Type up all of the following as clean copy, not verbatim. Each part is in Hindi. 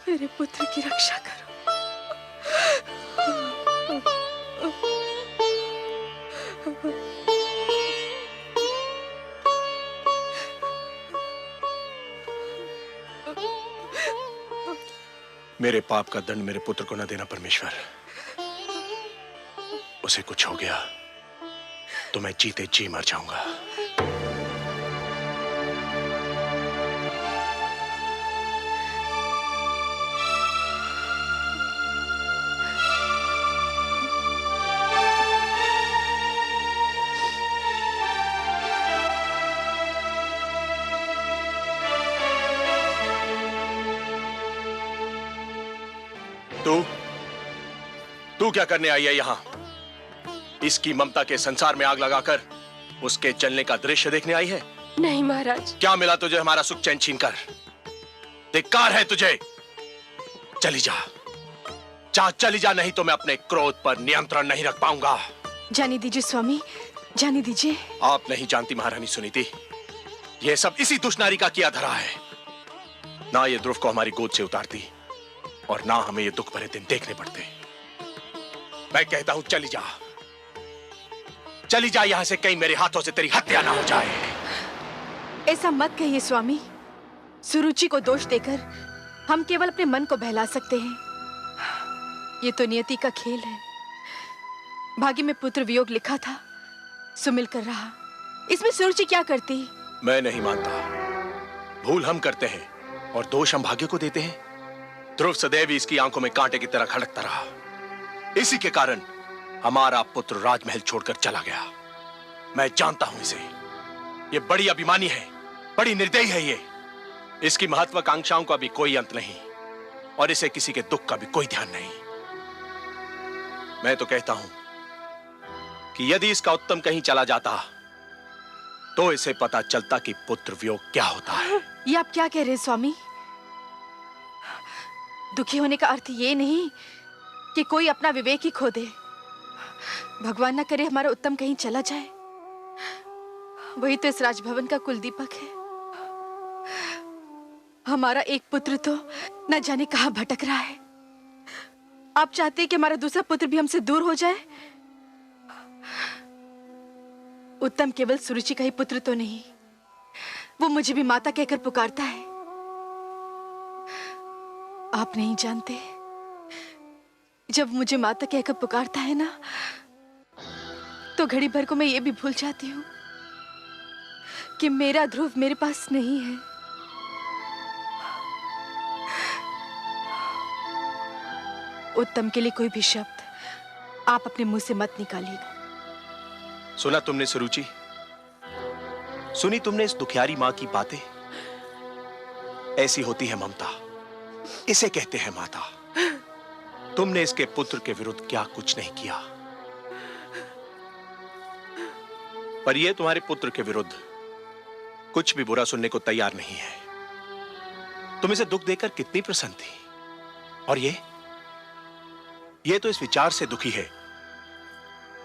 मेरे पुत्र की रक्षा करो। मेरे पाप का दंड मेरे पुत्र को न देना परमेश्वर। उसे कुछ हो गया तो मैं जीते जी मर जाऊंगा। तू क्या करने आई है यहां? इसकी ममता के संसार में आग लगाकर उसके जलने का दृश्य देखने आई है? नहीं महाराज। क्या मिला तुझे हमारा सुख चैन छीन कर? धिक्कार है तुझे। चली जा, चली जा, नहीं तो मैं अपने क्रोध पर नियंत्रण नहीं रख पाऊंगा। जाने दीजिए स्वामी, जाने दीजिए। आप नहीं जानती महारानी सुनीति, यह सब इसी दुष्नारी का किया धरा है। ना ये ध्रुव को हमारी गोद से उतारती और ना हमें ये दुख भरे दिन देखने पड़ते। मैं कहता हूं चली जा, चली जा यहां से, कहीं मेरे हाथों से तेरी हत्या ना हो जाए। ऐसा मत कहिए स्वामी। सुरुचि को दोष देकर हम केवल अपने मन को बहला सकते हैं। ये तो नियति का खेल है। भाग्य में पुत्र वियोग लिखा था, सो मिलकर रहा। इसमें सुरुचि क्या करती? मैं नहीं मानता। भूल हम करते हैं और दोष हम भाग्य को देते हैं। ध्रुव सदैव इसकी आंखों में कांटे की तरह खड़कता रहा। इसी के कारण हमारा पुत्र राजमहल छोड़कर चला गया। मैं जानता हूं इसे। ये बड़ी अभिमानी है, बड़ी निर्दयी है ये। इसकी महत्वाकांक्षाओं का भी कोई अंत नहीं और इसे किसी के दुख का भी कोई ध्यान नहीं। मैं तो कहता हूं कि यदि इसका उत्तम कहीं चला जाता तो इसे पता चलता कि पुत्र वियोग क्या होता है। ये आप क्या कह रहे हैं स्वामी? दुखी होने का अर्थ ये नहीं कि कोई अपना विवेक ही खो दे। भगवान ना करे हमारा उत्तम कहीं चला जाए। वही तो इस राजभवन का कुलदीपक है। हमारा एक पुत्र तो न जाने कहां भटक रहा है। आप चाहते हैं कि हमारा दूसरा पुत्र भी हमसे दूर हो जाए? उत्तम केवल सुरुचि का ही पुत्र तो नहीं, वो मुझे भी माता कहकर पुकारता है। आप नहीं जानते, जब मुझे माता कहकर पुकारता है ना, तो घड़ी भर को मैं ये भी भूल जाती हूँ कि मेरा ध्रुव मेरे पास नहीं है। उत्तम के लिए कोई भी शब्द आप अपने मुंह से मत निकालिएगा। सुना तुमने सुरुचि? सुनी तुमने इस दुखियारी मां की बातें? ऐसी होती है ममता, इसे कहते हैं माता। तुमने इसके पुत्र के विरुद्ध क्या कुछ नहीं किया, पर यह तुम्हारे पुत्र के विरुद्ध कुछ भी बुरा सुनने को तैयार नहीं है। तुम इसे दुख देकर कितनी प्रसन्न थी, और ये तो इस विचार से दुखी है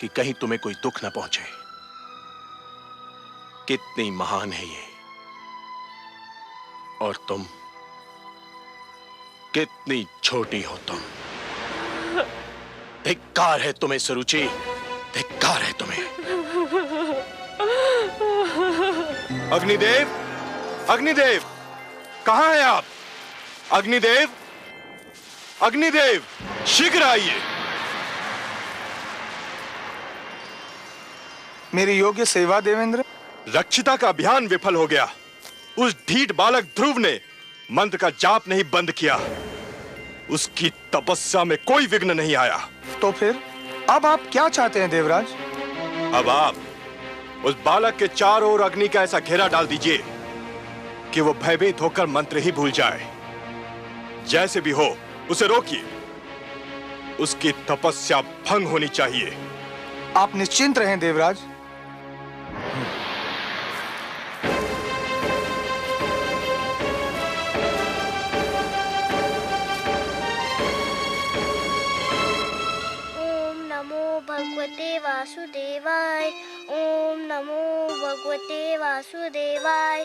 कि कहीं तुम्हें कोई दुख ना पहुंचे। कितनी महान है ये, और तुम कितनी छोटी हो तुम। धिक्कार है तुम्हें सुरुचि, धिक्कार है तुम्हें। अग्निदेव, अग्निदेव, कहां हैं आप? अग्निदेव, अग्निदेव, शीघ्र आइए। मेरी योग्य सेवा देवेंद्र। रक्षिता का अभियान विफल हो गया। उस ढीठ बालक ध्रुव ने मंत्र का जाप नहीं बंद किया। उसकी तपस्या में कोई विघ्न नहीं आया। तो फिर अब आप क्या चाहते हैं देवराज? अब आप उस बालक के चारों ओर अग्नि का ऐसा घेरा डाल दीजिए कि वो भयभीत होकर मंत्र ही भूल जाए। जैसे भी हो उसे रोकिए। उसकी तपस्या भंग होनी चाहिए। आप निश्चिंत रहें देवराज। भगवते वासुदेवाय। ओम नमो भगवते वासुदेवाय।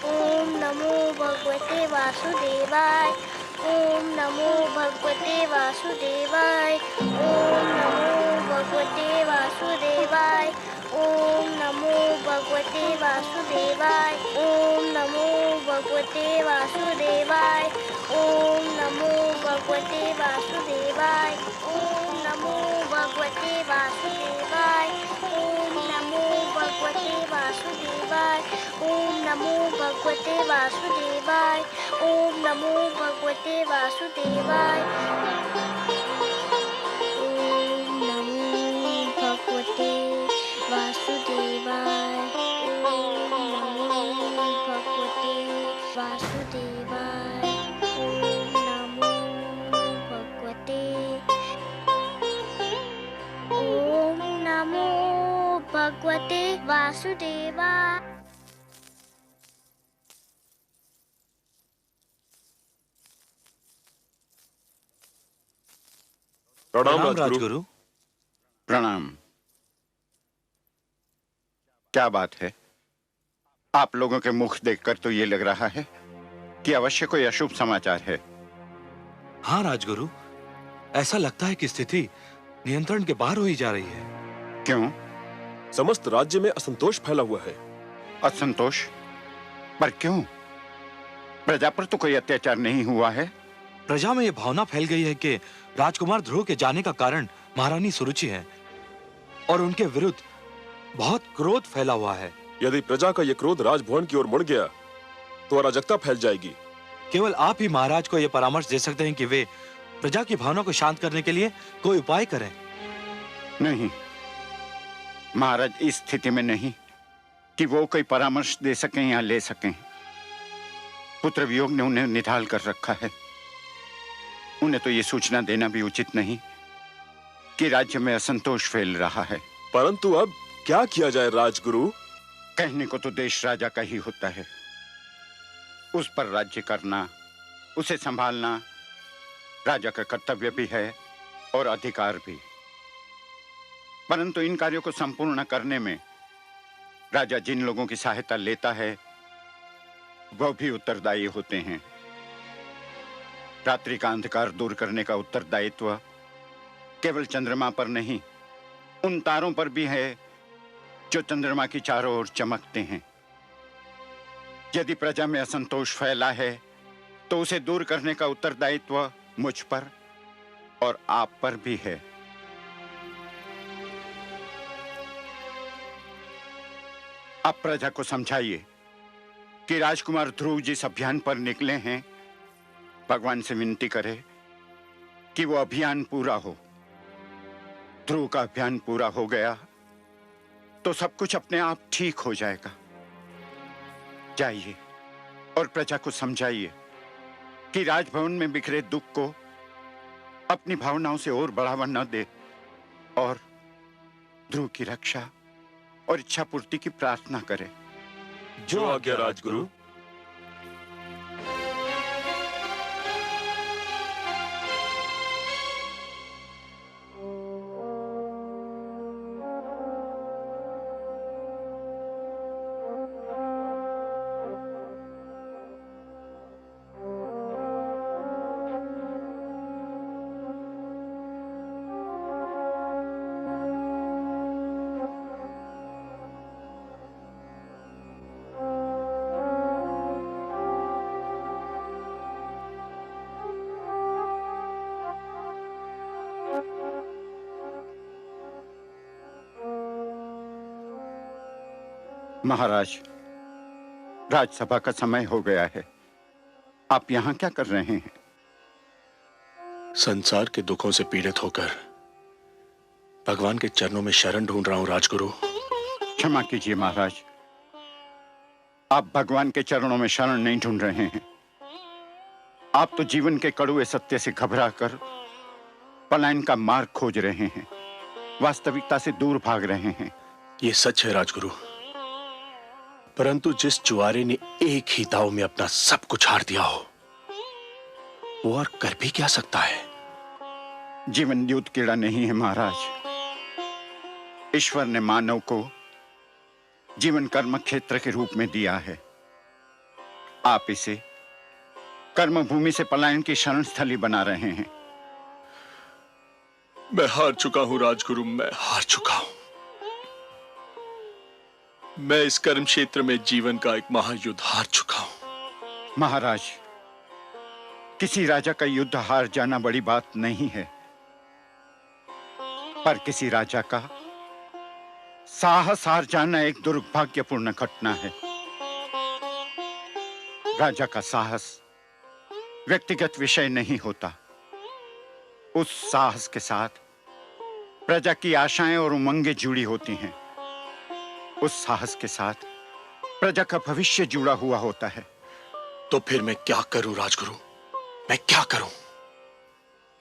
ओम नमो भगवते वासुदेवाय। ओम नमो भगवते वासुदेवाय। ओम नमो भगवते वासुदेवाय। ओम नमो भगवते वासुदेवाय। ओम नमो भगवते वासुदेवाय। ओम नमो भगवते वासुदेवाय। ओम नमो भगवते वासुदेवाय। ओम नमो भगवते वासुदेवाय। ओम नमो भगवते वासुदेवाय। ओम नमो भगवते वासुदेवाय। ओम नमो भगवते वासुदेवाय। ओम नमो भगवते वासुदेवाय। ओम नमो भगवते। ओम नमो भगवते वासुदेवाय। प्रणाम प्रणाम राजगुरु। राजगुरु। प्रणाम। क्या बात है? आप लोगों के मुख देखकर तो ये लग रहा है कि अवश्य कोई अशुभ समाचार है। हाँ राजगुरु, ऐसा लगता है कि स्थिति नियंत्रण के बाहर हुई जा रही है। क्यों? समस्त राज्य में असंतोष फैला हुआ है। असंतोष? पर क्यों? प्रजा पर तो कोई अत्याचार नहीं हुआ है। प्रजा में यह भावना फैल गई है कि राजकुमार ध्रुव के जाने का कारण महारानी सुरुचि है और उनके विरुद्ध बहुत क्रोध फैला हुआ है। यदि प्रजा का यह क्रोध राजभवन की ओर मुड़ गया तो अराजकता फैल जाएगी। केवल आप ही महाराज को यह परामर्श दे सकते हैं कि वे प्रजा की भावना को शांत करने के लिए कोई उपाय करें। नहीं, महाराज इस स्थिति में नहीं कि वो कोई परामर्श दे सकें या ले सकें। पुत्र वियोग ने उन्हें निढाल कर रखा है। उन्हें तो ये सूचना देना भी उचित नहीं कि राज्य में असंतोष फैल रहा है। परंतु अब क्या किया जाए राजगुरु? कहने को तो देश राजा का ही होता है। उस पर राज्य करना, उसे संभालना राजा का कर्तव्य भी है और अधिकार भी। परंतु इन कार्यों को संपूर्ण करने में राजा जिन लोगों की सहायता लेता है वह भी उत्तरदायी होते हैं। रात्रि का अंधकार दूर करने का उत्तरदायित्व केवल चंद्रमा पर नहीं, उन तारों पर भी है जो चंद्रमा की चारों ओर चमकते हैं। यदि प्रजा में असंतोष फैला है तो उसे दूर करने का उत्तरदायित्व मुझ पर और आप पर भी है। आप प्रजा को समझाइए कि राजकुमार ध्रुव जिस अभियान पर निकले हैं, भगवान से विनती करे कि वो अभियान पूरा हो। ध्रुव का अभियान पूरा हो गया तो सब कुछ अपने आप ठीक हो जाएगा। जाइए और प्रजा को समझाइए कि राजभवन में बिखरे दुख को अपनी भावनाओं से और बढ़ावा न दे और ध्रुव की रक्षा और इच्छा पूर्ति की प्रार्थना करे। जो आज्ञा राजगुरु। महाराज, राजसभा का समय हो गया है। आप यहाँ क्या कर रहे हैं? संसार के दुखों से पीड़ित होकर भगवान के चरणों में शरण ढूंढ रहा हूं राजगुरु। क्षमा कीजिए महाराज, आप भगवान के चरणों में शरण नहीं ढूंढ रहे हैं। आप तो जीवन के कड़ुए सत्य से घबराकर पलायन का मार्ग खोज रहे हैं, वास्तविकता से दूर भाग रहे हैं। ये सच है राजगुरु, परंतु जिस जुआरे ने एक ही दाव में अपना सब कुछ हार दिया हो, वो और कर भी क्या सकता है? जीवन युद्ध कीड़ा नहीं है महाराज। ईश्वर ने मानव को जीवन कर्म क्षेत्र के रूप में दिया है। आप इसे कर्मभूमि से पलायन की शरण स्थली बना रहे हैं। मैं हार चुका हूं राजगुरु, मैं हार चुका हूं। मैं इस कर्म क्षेत्र में जीवन का एक महायुद्ध हार चुका हूं। महाराज, किसी राजा का युद्ध हार जाना बड़ी बात नहीं है, पर किसी राजा का साहस हार जाना एक दुर्भाग्यपूर्ण घटना है। राजा का साहस व्यक्तिगत विषय नहीं होता। उस साहस के साथ प्रजा की आशाएं और उमंगें जुड़ी होती हैं। उस साहस के साथ प्रजा का भविष्य जुड़ा हुआ होता है। तो फिर मैं क्या करूं राजगुरु, मैं क्या करूं?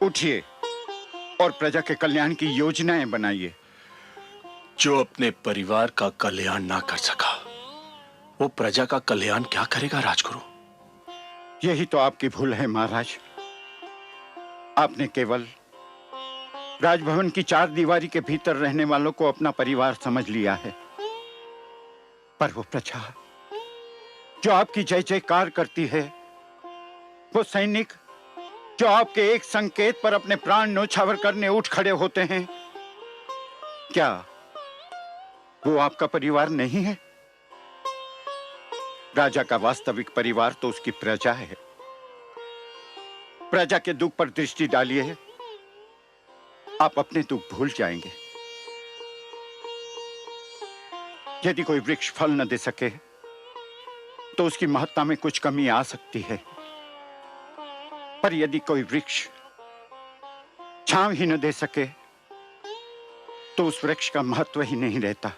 उठिए और प्रजा के कल्याण की योजनाएं बनाइए। जो अपने परिवार का कल्याण ना कर सका, वो प्रजा का कल्याण क्या करेगा राजगुरु? यही तो आपकी भूल है महाराज। आपने केवल राजभवन की चार दीवारी के भीतर रहने वालों को अपना परिवार समझ लिया है, पर वो प्रजा जो आपकी जय जयकार करती है, वो सैनिक जो आपके एक संकेत पर अपने प्राण न्योछावर करने उठ खड़े होते हैं, क्या वो आपका परिवार नहीं है? राजा का वास्तविक परिवार तो उसकी प्रजा है। प्रजा के दुख पर दृष्टि डालिए, आप अपने दुख भूल जाएंगे। यदि कोई वृक्ष फल न दे सके तो उसकी महत्ता में कुछ कमी आ सकती है, पर यदि कोई वृक्ष छांव ही न दे सके तो उस वृक्ष का महत्व ही नहीं रहता।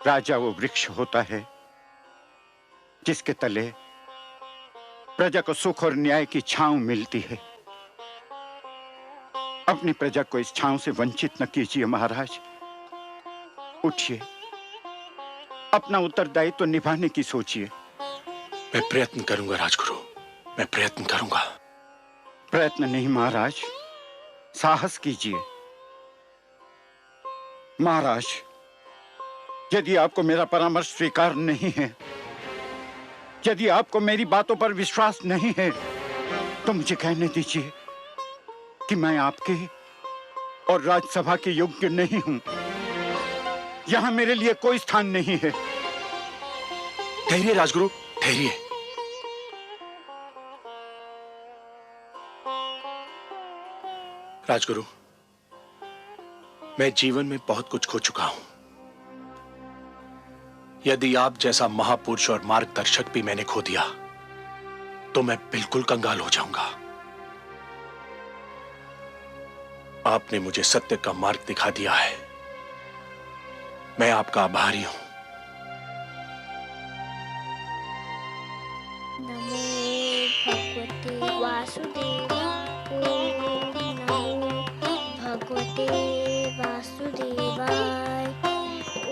राजा वो वृक्ष होता है जिसके तले प्रजा को सुख और न्याय की छांव मिलती है। अपनी प्रजा को इस छांव से वंचित न कीजिए महाराज। उठिए, अपना उत्तरदायित्व तो निभाने की सोचिए। मैं प्रयत्न करूंगा राजगुरु, मैं प्रयत्न करूंगा। प्रयत्न नहीं महाराज, साहस कीजिए। महाराज, यदि आपको मेरा परामर्श स्वीकार नहीं है, यदि आपको मेरी बातों पर विश्वास नहीं है, तो मुझे कहने दीजिए कि मैं आपके और राज्यसभा के योग्य नहीं हूं। यहां मेरे लिए कोई स्थान नहीं है। ठहरिए राजगुरु, ठहरिए। राजगुरु, मैं जीवन में बहुत कुछ खो चुका हूं। यदि आप जैसा महापुरुष और मार्गदर्शक भी मैंने खो दिया तो मैं बिल्कुल कंगाल हो जाऊंगा। आपने मुझे सत्य का मार्ग दिखा दिया है, मैं आपका आभारी हूं। नमो भगवते वासुदेवाय। ओम नमो भगवते वासुदेवाय।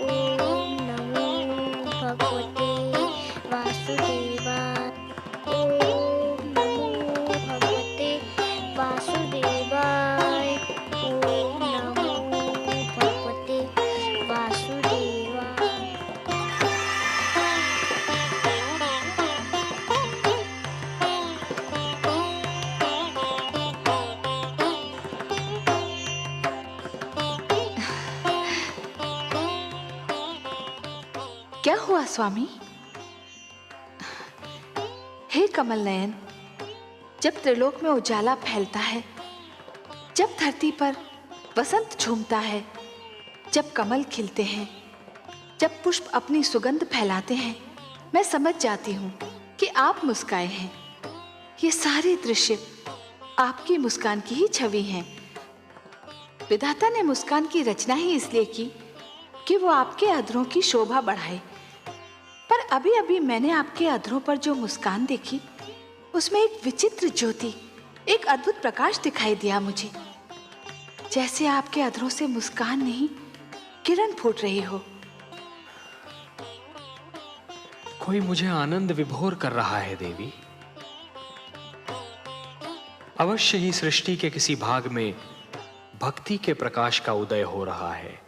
ओम नमो भगवते वासुदेवाय। ओम नमो भगवते वासुदेवाय। ओम नमो भगवते वासुदेवाय। क्या हुआ स्वामी? हे कमल नयन, जब त्रिलोक में उजाला फैलता है, जब धरती पर वसंत झूमता है, जब कमल खिलते हैं, जब पुष्प अपनी सुगंध फैलाते हैं, मैं समझ जाती हूँ कि आप मुस्काए हैं। ये सारे दृश्य आपकी मुस्कान की ही छवि हैं। विधाता ने मुस्कान की रचना ही इसलिए की कि वो आपके अधरों की शोभा बढ़ाए। पर अभी अभी मैंने आपके अधरों पर जो मुस्कान देखी, उसमें एक विचित्र ज्योति, एक अद्भुत प्रकाश दिखाई दिया मुझे। जैसे आपके अधरों से मुस्कान नहीं, किरण फूट रही हो। कोई मुझे आनंद विभोर कर रहा है देवी। अवश्य ही सृष्टि के किसी भाग में भक्ति के प्रकाश का उदय हो रहा है।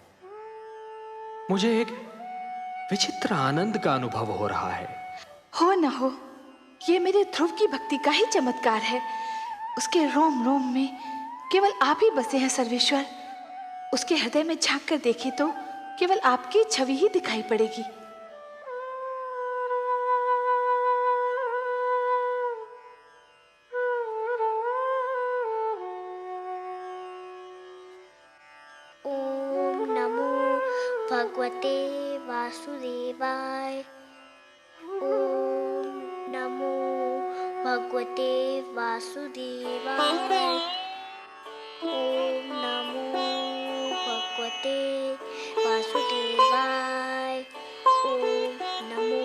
मुझे एक विचित्र आनंद का अनुभव हो रहा है। हो न हो, ये मेरे ध्रुव की भक्ति का ही चमत्कार है। उसके रोम रोम में केवल आप ही बसे हैं सर्वेश्वर। उसके हृदय में झांक कर देखे तो केवल आपकी छवि ही दिखाई पड़ेगी। ओम नमो भगवते वासुदेवाय। ओम नमो भगवते वासुदेवाय। ओम नमो भगवते वासुदेवाय। ओम नमो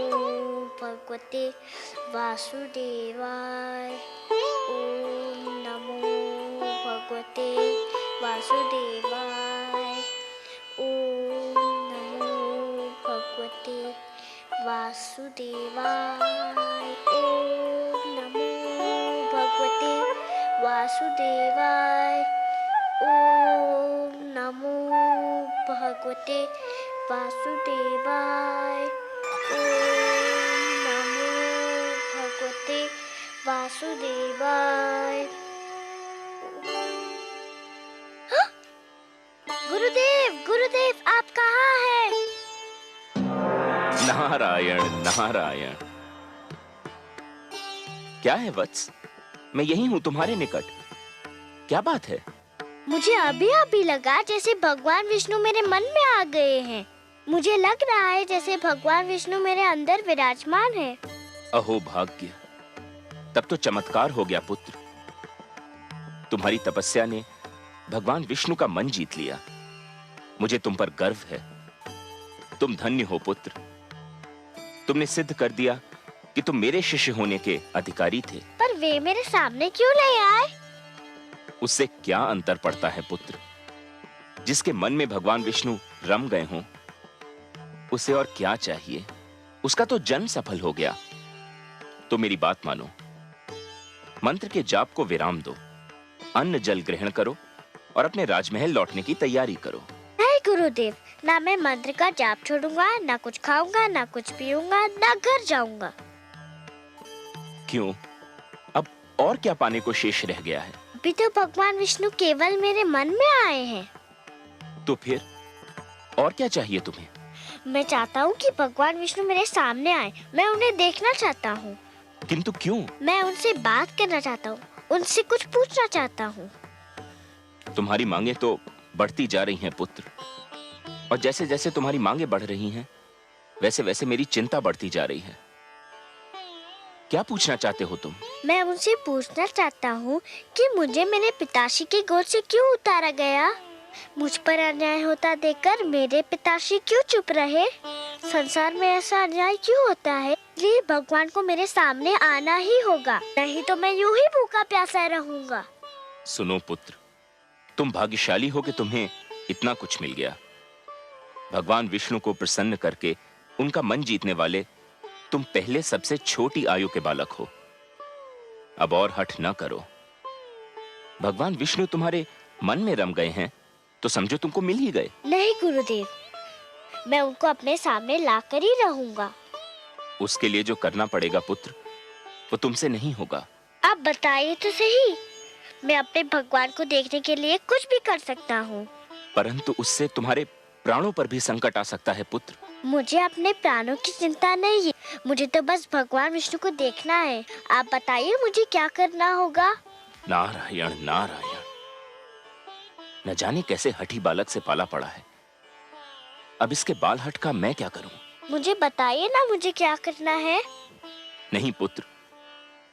भगवते वासुदेवाय। ओम नमो भगवते वासुदेवाय। ओम नमो भगवते वासुदेवाय। ओम नमो भगवते वासुदेवाय। ओम नमो भगवते वासुदेवाय। ओम नमो भगवते वासुदेवाय। गुरुदेव, गुरुदेव, आप कहाँ हैं? नारायण नारायण। क्या है वत्स? मैं यही हूँ तुम्हारे निकट। क्या बात है? मुझे अभी अभी लगा जैसे भगवान विष्णु मेरे मन में आ गए हैं। मुझे लग रहा है जैसे भगवान विष्णु मेरे अंदर विराजमान है। अहो भाग्य, तब तो चमत्कार हो गया पुत्र। तुम्हारी तपस्या ने भगवान विष्णु का मन जीत लिया। मुझे तुम पर गर्व है। तुम धन्य हो पुत्र। तुमने सिद्ध कर दिया कि तुम मेरे शिष्य होने के अधिकारी थे। पर वे मेरे सामने क्यों नहीं आए? उससे क्या अंतर पड़ता है पुत्र? जिसके मन में भगवान विष्णु रम गए हों, उसे और क्या चाहिए? उसका तो जन्म सफल हो गया। तो मेरी बात मानो, मंत्र के जाप को विराम दो, अन्न जल ग्रहण करो और अपने राजमहल लौटने की तैयारी करो। नहीं गुरुदेव, ना मैं मंत्र का जाप छोड़ूंगा, ना कुछ खाऊंगा, ना कुछ पीऊंगा, ना घर जाऊंगा। क्यों? अब और क्या पाने को शेष रह गया है? अभी तो भगवान विष्णु केवल मेरे मन में आए हैं। तो फिर और क्या चाहिए तुम्हें? मैं चाहता हूँ कि भगवान विष्णु मेरे सामने आए। मैं उन्हें देखना चाहता हूँ। किंतु क्यों? मैं उनसे बात करना चाहता हूँ, उनसे कुछ पूछना चाहता हूँ। तुम्हारी मांगे तो बढ़ती जा रही हैं पुत्र, और जैसे जैसे तुम्हारी मांगे बढ़ रही हैं, वैसे वैसे मेरी चिंता बढ़ती जा रही है। क्या पूछना चाहते हो तुम? मैं उनसे पूछना चाहता हूँ कि मुझे मेरे पिताश्री की गोद से क्यों उतारा गया? मुझ पर अन्याय होता देखकर मेरे पिताश्री क्यों चुप रहे? संसार में ऐसा अन्याय क्यों होता है? इसलिए भगवान को मेरे सामने आना ही होगा, नहीं तो मैं यूं ही भूखा प्यासा रहूंगा। सुनो पुत्र, तुम भाग्यशाली हो कि तुम्हें इतना कुछ मिल गया। भगवान विष्णु को प्रसन्न करके उनका मन जीतने वाले तुम पहले सबसे छोटी आयु के बालक हो। अब और हठ न करो। भगवान विष्णु तुम्हारे मन में रम गए हैं तो समझो तुमको मिल ही गए। नहीं गुरुदेव, मैं उनको अपने सामने लाकर ही रहूंगा। उसके लिए जो करना पड़ेगा पुत्र, वो तुमसे नहीं होगा। आप बताइए तो सही। मैं अपने भगवान को देखने के लिए कुछ भी कर सकता हूँ, परंतु उससे तुम्हारे प्राणों पर भी संकट आ सकता है पुत्र। मुझे अपने प्राणों की चिंता नहीं है। मुझे तो बस भगवान विष्णु को देखना है। आप बताइए मुझे क्या करना होगा? नारायण नारायण। न जाने कैसे हठी बालक से पाला पड़ा है। अब इसके बाल हट का मैं क्या करूं? मुझे बताइए ना मुझे क्या करना है। नहीं पुत्र,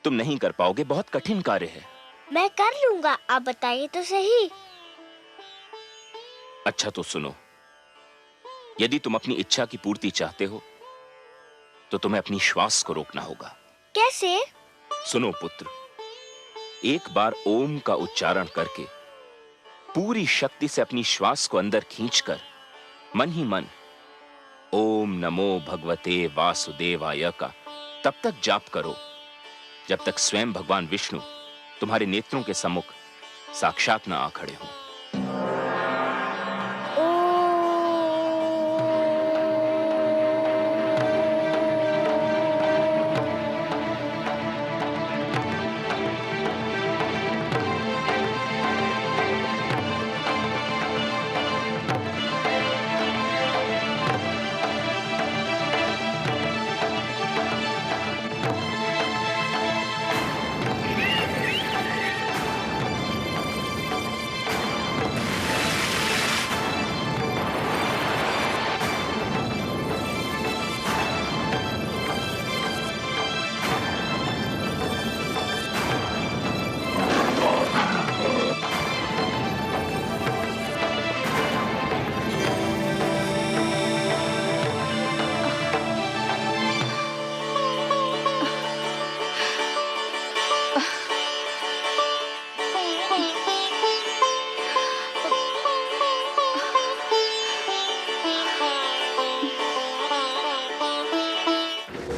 तुम नहीं कर पाओगे। बहुत कठिन कार्य है। मैं कर लूंगा, आप बताइए तो सही। अच्छा तो सुनो, यदि तुम अपनी इच्छा की पूर्ति चाहते हो तो तुम्हें अपनी श्वास को रोकना होगा। कैसे? सुनो पुत्र, एक बार ओम का उच्चारण करके पूरी शक्ति से अपनी श्वास को अंदर खींचकर मन ही मन ओम नमो भगवते वासुदेवाय का तब तक जाप करो जब तक स्वयं भगवान विष्णु तुम्हारे नेत्रों के सम्मुख साक्षात न आ खड़े हों।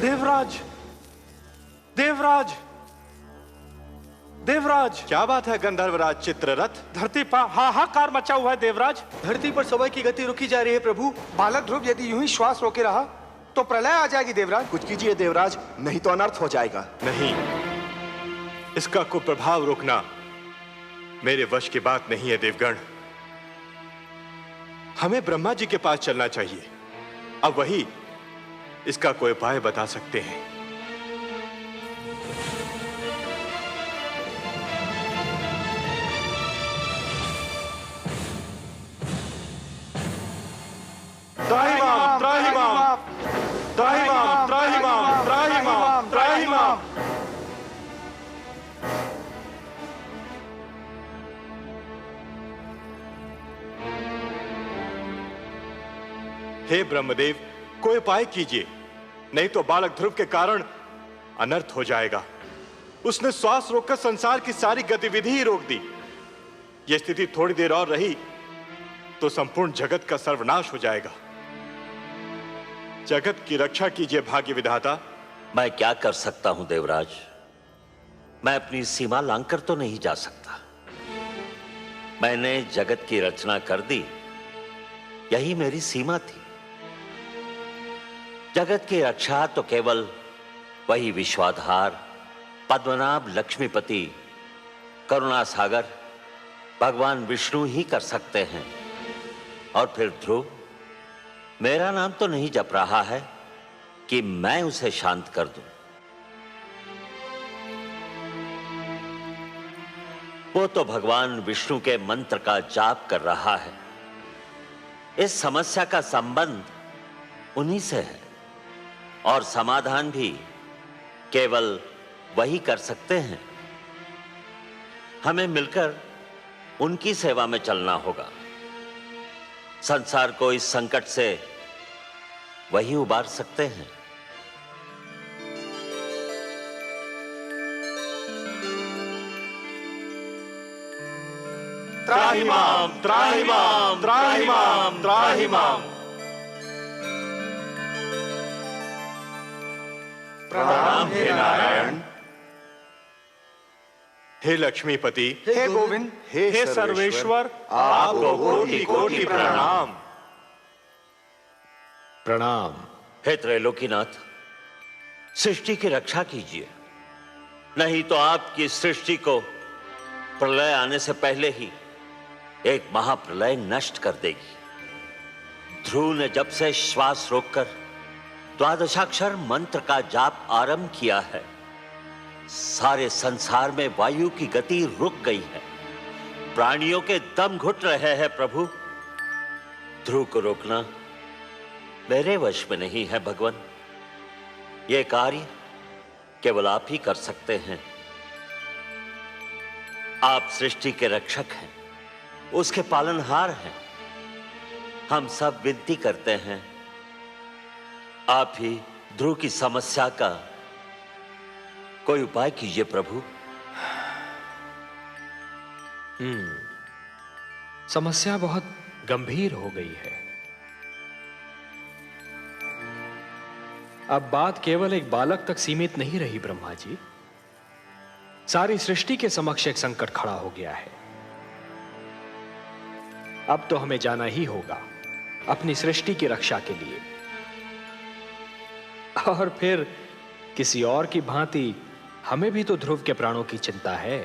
देवराज, देवराज, देवराज। क्या बात है गंधर्वराज चित्ररथ? धरती पर हाहाकार मचा हुआ है देवराज। धरती पर समय की गति रुकी जा रही है प्रभु। बालक ध्रुव यदि यूं ही श्वास रोके रहा तो प्रलय आ जाएगी देवराज। कुछ कीजिए देवराज, नहीं तो अनर्थ हो जाएगा। नहीं, इसका कुप्रभाव रोकना मेरे वश की बात नहीं है देवगण। हमें ब्रह्मा जी के पास चलना चाहिए। अब वही इसका कोई उपाय बता सकते हैं। त्राहिमाम, त्राहिमाम, त्राहिमाम, त्राहिमाम, त्राहिमाम, त्राहिमाम। हे ब्रह्मदेव, कोई उपाय कीजिए, नहीं तो बालक ध्रुव के कारण अनर्थ हो जाएगा। उसने श्वास रोककर संसार की सारी गतिविधि ही रोक दी। यह स्थिति थोड़ी देर और रही तो संपूर्ण जगत का सर्वनाश हो जाएगा। जगत की रक्षा कीजिए भाग्य विधाता। मैं क्या कर सकता हूं देवराज? मैं अपनी सीमा लांघकर तो नहीं जा सकता। मैंने जगत की रचना कर दी, यही मेरी सीमा थी। जगत की रक्षा तो केवल वही विश्वाधार, पद्मनाभ, लक्ष्मीपति, करुणा सागर भगवान विष्णु ही कर सकते हैं। और फिर ध्रुव मेरा नाम तो नहीं जप रहा है कि मैं उसे शांत कर दूं। वो तो भगवान विष्णु के मंत्र का जाप कर रहा है। इस समस्या का संबंध उन्हीं से है और समाधान भी केवल वही कर सकते हैं। हमें मिलकर उनकी सेवा में चलना होगा। संसार को इस संकट से वही उबार सकते हैं। त्राहिमाम, त्राहिमाम, त्राहिमाम, त्राहिमाम। प्रणाम हे नारायण, हे लक्ष्मीपति, हे गोविंद, हे सर्वेश्वर, आपको कोटि कोटि प्रणाम। प्रणाम। हे त्रैलोकीनाथ, सृष्टि की रक्षा कीजिए, नहीं तो आपकी सृष्टि को प्रलय आने से पहले ही एक महाप्रलय नष्ट कर देगी। ध्रुव ने जब से श्वास रोककर द्वादशाक्षर मंत्र का जाप आरंभ किया है, सारे संसार में वायु की गति रुक गई है। प्राणियों के दम घुट रहे हैं प्रभु। ध्रुव को रोकना मेरे वश में नहीं है भगवान। यह कार्य केवल आप ही कर सकते हैं। आप सृष्टि के रक्षक हैं, उसके पालनहार हैं। हम सब विनती करते हैं, आप ही ध्रुव की समस्या का कोई उपाय कीजिए प्रभु। समस्या बहुत गंभीर हो गई है। अब बात केवल एक बालक तक सीमित नहीं रही ब्रह्मा जी। सारी सृष्टि के समक्ष एक संकट खड़ा हो गया है। अब तो हमें जाना ही होगा अपनी सृष्टि की रक्षा के लिए। और फिर किसी और की भांति हमें भी तो ध्रुव के प्राणों की चिंता है।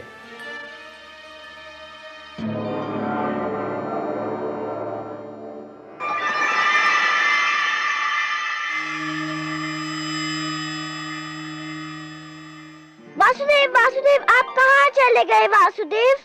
वासुदेव, वासुदेव, आप कहाँ चले गए वासुदेव?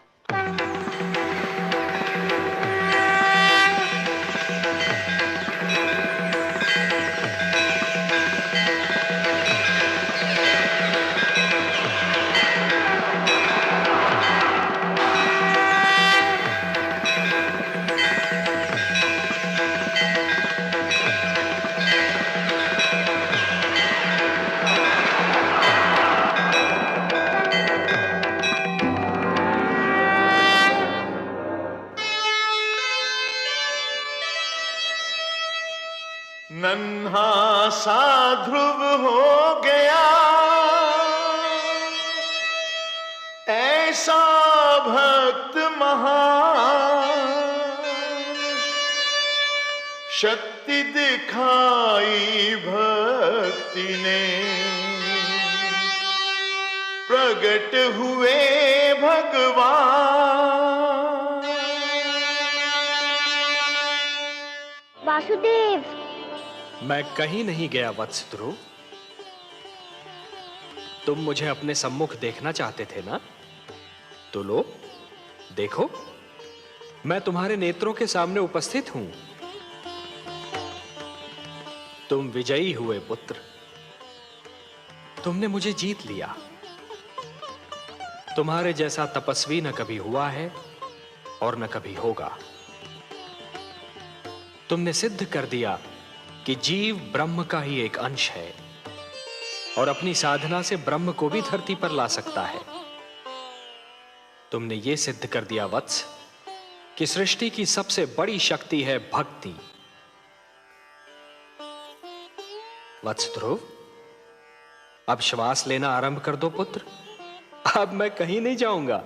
नन्हा सा ध्रुव हो गया, ऐसा भक्त महान, शक्ति दिखाई भक्ति ने, प्रगट हुए भगवान। वासुदेव, मैं कहीं नहीं गया वत्स ध्रुव। तुम मुझे अपने सम्मुख देखना चाहते थे ना? तो लो, देखो, मैं तुम्हारे नेत्रों के सामने उपस्थित हूं। तुम विजयी हुए पुत्र। तुमने मुझे जीत लिया। तुम्हारे जैसा तपस्वी न कभी हुआ है और न कभी होगा। तुमने सिद्ध कर दिया कि जीव ब्रह्म का ही एक अंश है और अपनी साधना से ब्रह्म को भी धरती पर ला सकता है। तुमने यह सिद्ध कर दिया वत्स कि सृष्टि की सबसे बड़ी शक्ति है भक्ति। वत्स ध्रुव, अब श्वास लेना आरंभ कर दो पुत्र। अब मैं कहीं नहीं जाऊंगा।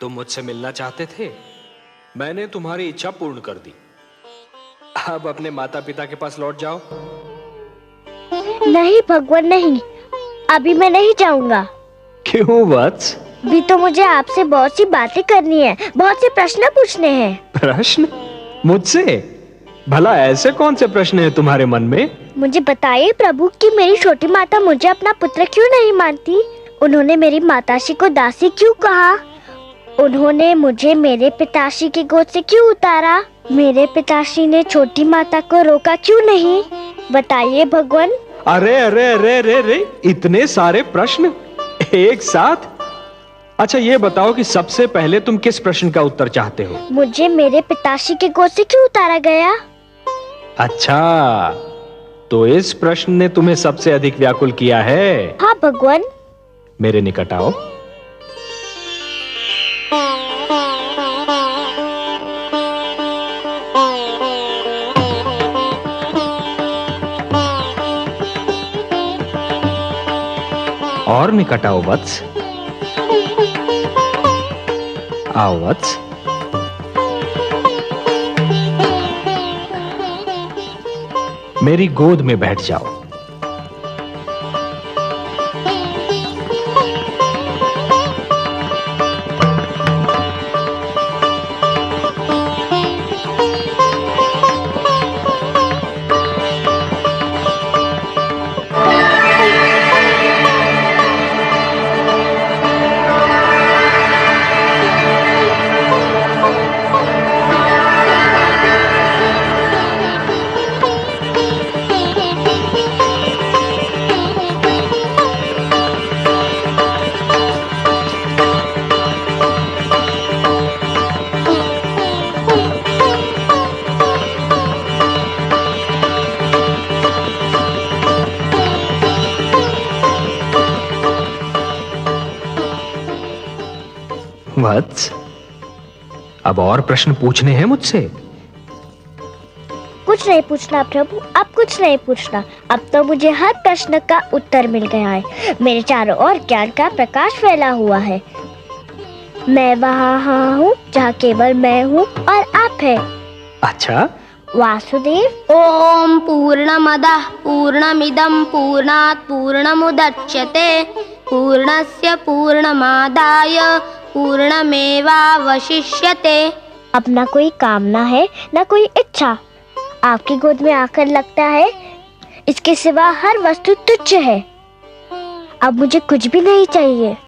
तुम मुझसे मिलना चाहते थे, मैंने तुम्हारी इच्छा पूर्ण कर दी। अब अपने माता पिता के पास लौट जाओ। नहीं भगवान, नहीं, अभी मैं नहीं जाऊंगा। क्यों वत्स? भी तो मुझे आपसे बहुत सी बातें करनी है, बहुत से प्रश्न पूछने हैं। प्रश्न? मुझसे? भला ऐसे कौन से प्रश्न हैं तुम्हारे मन में? मुझे बताइए प्रभु कि मेरी छोटी माता मुझे अपना पुत्र क्यों नहीं मानती? उन्होंने मेरी माताश्री को दासी क्यों कहा? उन्होंने मुझे मेरे पिताश्री की गोद से क्यों उतारा? मेरे पिताश्री ने छोटी माता को रोका क्यों नहीं? बताइए भगवान। अरे अरे अरे अरे अरे, इतने सारे प्रश्न एक साथ? अच्छा ये बताओ कि सबसे पहले तुम किस प्रश्न का उत्तर चाहते हो? मुझे मेरे पिताश्री की गोद से क्यों उतारा गया? अच्छा, तो इस प्रश्न ने तुम्हें सबसे अधिक व्याकुल किया है? हाँ भगवान। मेरे निकट आओ। और निकट आओ वत्स। आओ वत्स। मेरी गोद में बैठ जाओ। वत्स, अब और प्रश्न पूछने हैं मुझसे? कुछ नहीं पूछना प्रभु, अब कुछ नहीं पूछना। अब तो मुझे हर प्रश्न का उत्तर मिल गया है। मेरे चारों ओर ज्ञान का प्रकाश फैला हुआ है। मैं वहाँ हूँ जहाँ केवल मैं हूँ और आप है। अच्छा वासुदेव। ओम पूर्णमदः पूर्णमिदं पूर्णात् पूर्णमुदच्यते पूर्णस्य पूर्णमादाय पूर्णमेवावशिष्यते। अब ना कोई कामना है ना कोई इच्छा। आपकी गोद में आकर लगता है इसके सिवा हर वस्तु तुच्छ है। अब मुझे कुछ भी नहीं चाहिए।